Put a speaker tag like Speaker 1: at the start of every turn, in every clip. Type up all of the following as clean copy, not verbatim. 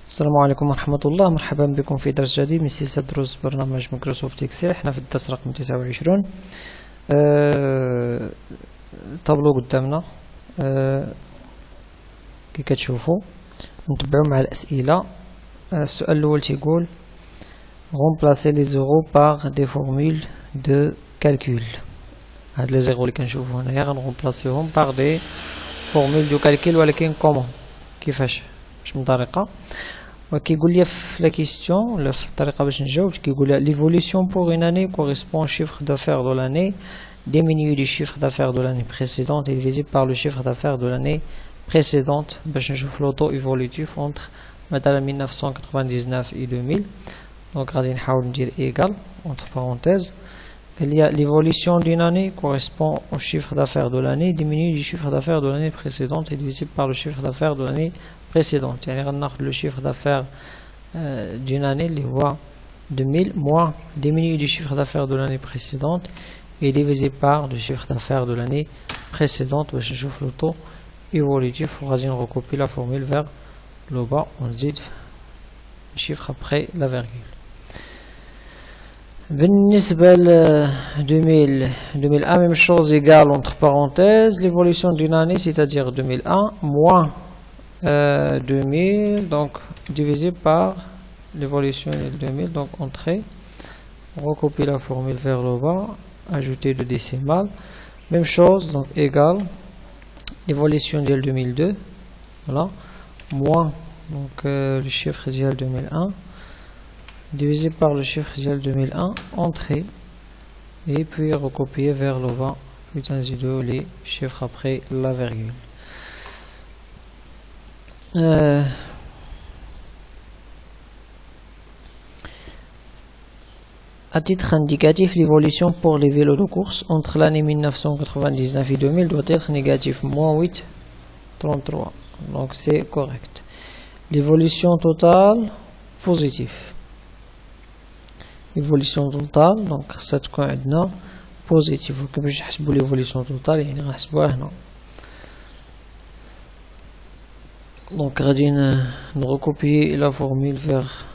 Speaker 1: السلام عليكم ورحمة الله. مرحبا بكم في درس جديد من سلسلة دروس برنامج مايكروسوفت اكسل. احنا في الدرس رقم 29. طابلو قدامنا كي كتشوفوا نتبعوا مع الأسئلة. السؤال الأول تيقول remplacer les zéros par des formules de calcul. هاد لي زيرو اللي كنشوفوا هنايا غنغومبلاسيوهم par des formules de calcul، ولكن كومون كيفاش من طريقة. وكيقول لي في لا كيستيون ولا في الطريقة باش نجاوب كيقول لي l'évolution pour une année correspond au chiffre d'affaires de l'année diminué du chiffre d'affaires de l'année précédente et divisé par le chiffre d'affaires de l'année précédente باش نشوف l'auto évolutif entre مثلا 1999 et 2000. Donc غادي نحاول ندير égal entre parenthèses. Il y a l'évolution d'une année correspond au chiffre d'affaires de l'année diminué du chiffre d'affaires de l'année précédente et divisé par le chiffre d'affaires de l'année précédente. يعني غناخد le chiffre d'affaires d'une année اللي هو 2000 moins diminué du chiffre d'affaires de l'année précédente et divisé par le chiffre d'affaires de l'année précédente باش نشوف le taux évolutif. وغادي نريكوبي la formule vers le bas ونزيد le chiffre après la virgule. بالنسبة ل 2001 même chose égale entre parenthèses l'évolution d'une année, c'est-à-dire 2001 moins 2000 donc divisé par l'évolution de 2000, donc entrée, on recopie la formule vers le bas, ajouter le décimal, même chose, donc égal l'évolution de 2002, voilà, moins donc le chiffre de 2001 divisé par le chiffre de 2001, entrée, et puis recopier vers le bas, puis ainsi les chiffres après la virgule. À titre indicatif, l'évolution pour les vélos de course entre l'année 1999 et 2000 doit être négatif, moins 8,33. Donc c'est correct. L'évolution totale, positif. L'évolution totale, donc ça تكون عندنا positif. وكيفاش نحسبوا l'évolution totale يعني غنحسبوها هنا. Donc غادي نريكوبيي la formule vers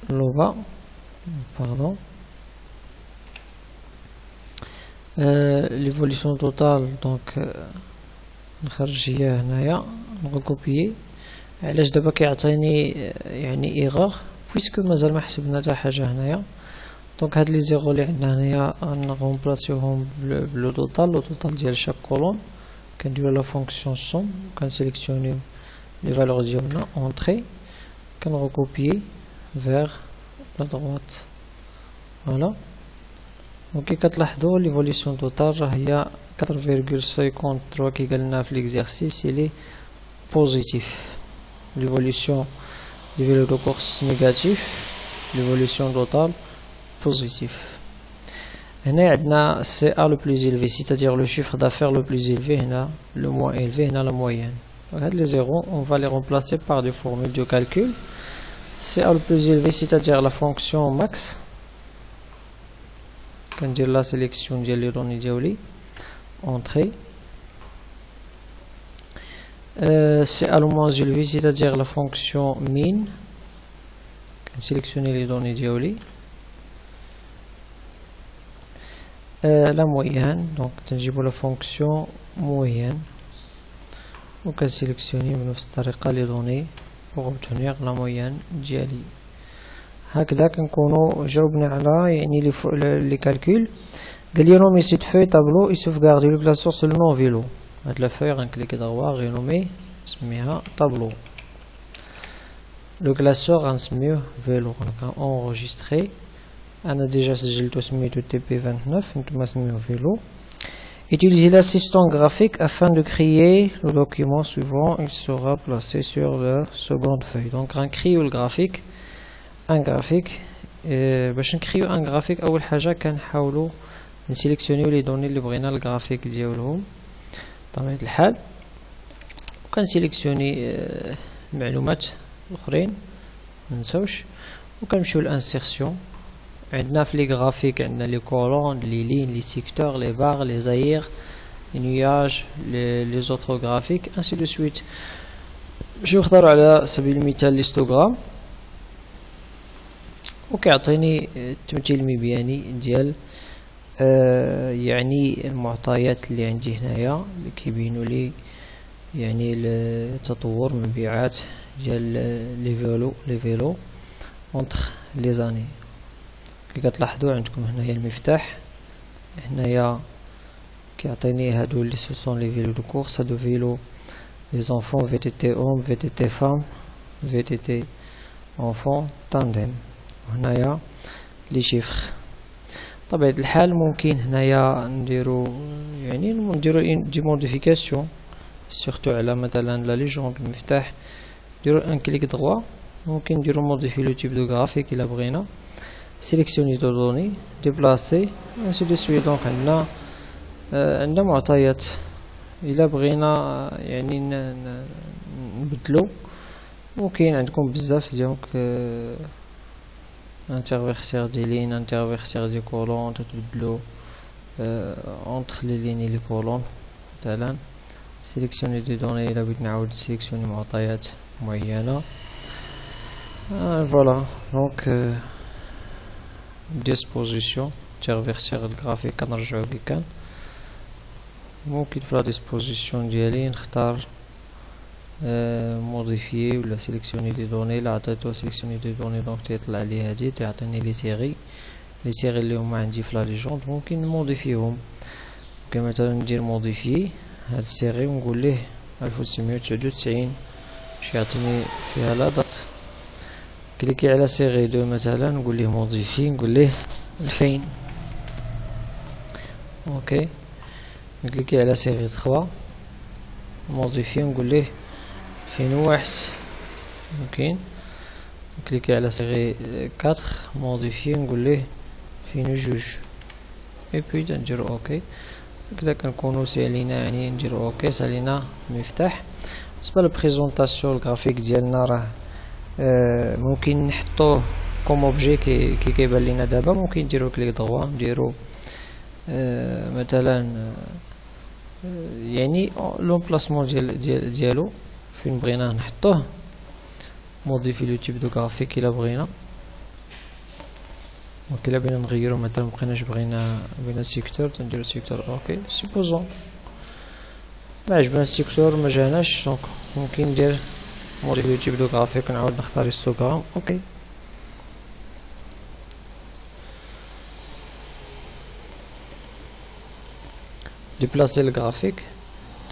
Speaker 1: le bas. Pardon. L'évolution totale donc نخرج هي هنايا نريكوبيي. علاش دابا كيعطيني يعني ايغور puisque مازال ما حسبنا حتى حاجه هنايا. دونك هاد لي زيرو اللي عندنا هنايا غنغومبلاسيوهم بلو توتال. لو توتال ديال شاك كولون كنديرو لا فونكسيون سوم كنسيليكسيونيو لي فالور ديالنا اونطري كنريكوبيي فيغ لا droite. فوالا دونك كي كتلاحظوا ليفوليسيون توتال راه هي 4,53 كي قالنا في ليكزارسيس لي بوزيتيف. l'évolution du vélo de course négatif, l'évolution totale positif. هنا عندنا CA le plus élevé, c'est-à-dire le chiffre d'affaires le plus élevé, هنا le moins élevé, هنا la moyenne. Regarde les zéros, on va les remplacer par des formules de calcul. CA le plus élevé, c'est-à-dire la fonction max. Quand dire la sélection ديال لي دوني ديالي entrée. CA le moins élevé, c'est-à-dire la fonction min. Sélectionner les données ديالي. La moyenne, donc تنجيبوا la fonction moyenne وكنسيليكسيوني بنفس الطريقة les données pour obtenir la moyenne ديالي. هكذا كنكونوا جاوبنا على يعني لي كالكول. قال لي رينومي سيت فوي طابلو اي سوفغاردي لو كلاسور سولمون فيلو. هاد لا فوي غنكليكي دغوا رينومي نسميها طابلو. لو كلاسور غنسميوه فيلو. غنenregistrer. أنا déjà سجلت سميتو TP29 نتوما سميوه فيلو. Utilisez l'assistant graphique afin de créer le document suivant. Il sera placé sur la seconde feuille. Donc غنكريو الجرافيك ان جرافيك. باش نكريو ان جرافيك أول حاجة كنحاولو نسيليكسيونيو لي دوني اللي بغينا الجرافيك ديالهم بطبيعة الحال وكنسيليكسيوني معلومات أخرين منساوش وكنمشيو للانسيرسيون. عندنا في لي غرافيك عندنا لي كولون لي لين لي سيكتور لي بار لي زاير لي نياج لي زوتر غرافيك انسي دو سويت. باش نختارو على سبيل المثال ليستوغرام وكيعطيني التمثيل المبياني ديال يعني المعطيات اللي عندي هنايا اللي كيبينوا لي يعني التطور المبيعات ديال لي فيلو اونتر لي زاني. كي كتلاحظوا عندكم هنايا المفتاح، هنايا كيعطيني هادو لي سون لي فيلو دو كورس، هادو فيلو لي زونفون في تي تي اوم، في تي تي فام، في تي تي انفون، تانديم. وهنايا لي شيفر. بطبيعة الحال ممكن هنايا نديرو دي موديفيكاسيون سورتو على مثلا لا ليجوند المفتاح، نديرو ان كليك دروا، ممكن نديرو موديفي لو تيب دو غرافيك الا بغينا، سيليكسيوني دو دوني، ديبلاسي انسي دو سويت. دونك عندنا معطيات الا بغينا يعني نبدلو، ممكن عندكم بزاف ديالك انترفيرسير دي لين، انترفيرسير دي كولون، تتبدلو اونتر لي لين لي كولون. مثلا سيليكسيوني دي دوني الا بغيت نعاود سيليكسيوني معطيات معينه. فوالا دونك ديسبوزيسيون انترفيرسير الجرافيك كنرجعو كي كان. ممكن في لا ديسبوزيسيون ديالي نختار موديفيي ولا سيليكسيوني دي دوني. لا عطيتو سيليكسيوني دي دوني دونك تيطلع لي هادي، تيعطيني لي سيغي اللي هما عندي في لا ليجوند، ممكن نموديفيهم. ممكن مثلا ندير موديفيي هاد السيغي ونقول ليه 1999 باش يعطيني فيها لا دات. كليكي على سيغي دو مثلا نقول ليه موديفي، نقول ليه 2000. اوكي نكليكي على سيغي 3 موديفي نقول ليه 2001. ممكن نكليكي على سيغي 4 موديفي نقول ليه 2002 اي بي نديرو اوكي. هكذا كنكونو سالينا يعني نديرو اوكي سالينا المفتاح. بالنسبه للبريزونطاسيون الجرافيك ديالنا راه ممكن نحطوه كوم اوبجي كي كيبان لينا دابا. ممكن نديرو كليك دروا نديرو مثلا يعني لومبلاسمون ديالو فين بغينا نحطوه. موديفي لو تيب دو غرافيك الا بغينا، دونك الا بغينا نغيرو مثلا مبقيناش بغينا سيكتور تنديرو سيكتور اوكي. سيبوزون ما عجبنا السيكتور ما جاناش، دونك ممكن ندير موديفي لو تيب دو غرافيك نعاود نختار هيستوغرام اوكي. ديبلاسي الجرافيك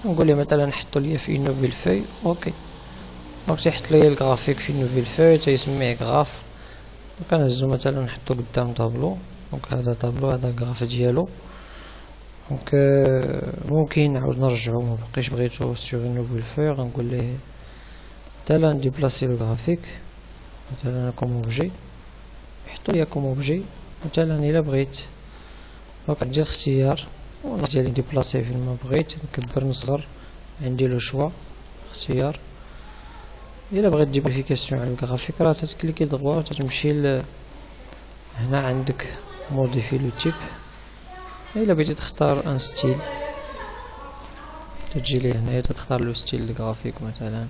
Speaker 1: نقول ليه مثلا نحطو ليا في نوفيل فوي اوكي. دونك تيحط ليا الجرافيك في نوفيل فوي تيسميه غراف. كنهزو مثلا نحطو قدام طابلو، دونك هذا طابلو هذا الغراف ديالو. دونك ممكن نعاود نرجعو مبقيش بغيتو سيغ نوفيل فوي غنقول ليه مثلا ديبلاسي الجرافيك مثلا كوم اوبجي يحطو ليا كوم اوبجي مثلا الا بغيت. دونك عندي الاختيار ديالي ديبلاسي فين ما بغيت، نكبر نصغر عندي لو شوا اختيار. الا بغيت تجيب موديفيكاسيون على الجرافيك راه تتكليكي دروا تتمشي هنا عندك موديفي لو تيب. الا بغيتي تختار ان ستيل تجي لي هنايا تختار لو ستيل الجرافيك مثلا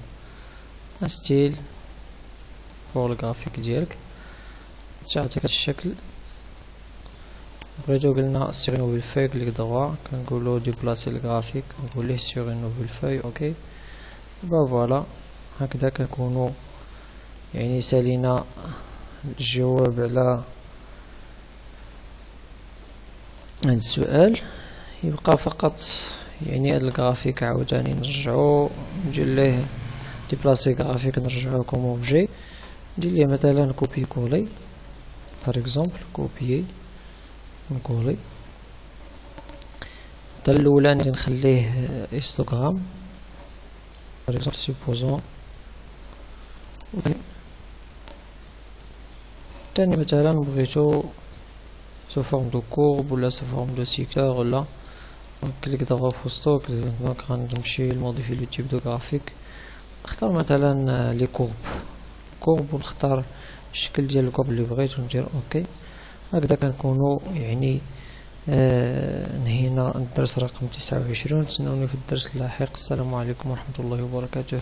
Speaker 1: ان ستيل فور الجرافيك ديالك تعطيك الشكل. بغيتو قلنا سيغ نوفيل فوي كليك دروا كنقولو ديبلاسي الجرافيك نقول ليه سيغ نوفيل فوي اوكي. فوالا هكذا كنكونو يعني سالينا الجواب على هذا السؤال. يبقى فقط يعني هذا الجرافيك عاوتاني نرجعو ندير ليه ديبلاسي جرافيك نرجعو كوم اوبجي ندير ليه مثلا كوبي كولي بار اكزومبل كوبيي نكولي. الداله الاولاني نخليه هيستوغرام بار اكزومبل سيبوزون. تاني مثلا بغيتو سو فورم دو كورب ولا سو فورم دو سيكتور ولا كليك دروا في وسطو. دونك غنمشي لموديفي لو تيب دو غرافيك نختار مثلا لي كورب ونختار الشكل ديال الكورب اللي بغيت وندير اوكي. هكذا كنكونو يعني نهينا الدرس رقم 29. تسناوني في الدرس اللاحق. السلام عليكم ورحمة الله وبركاته.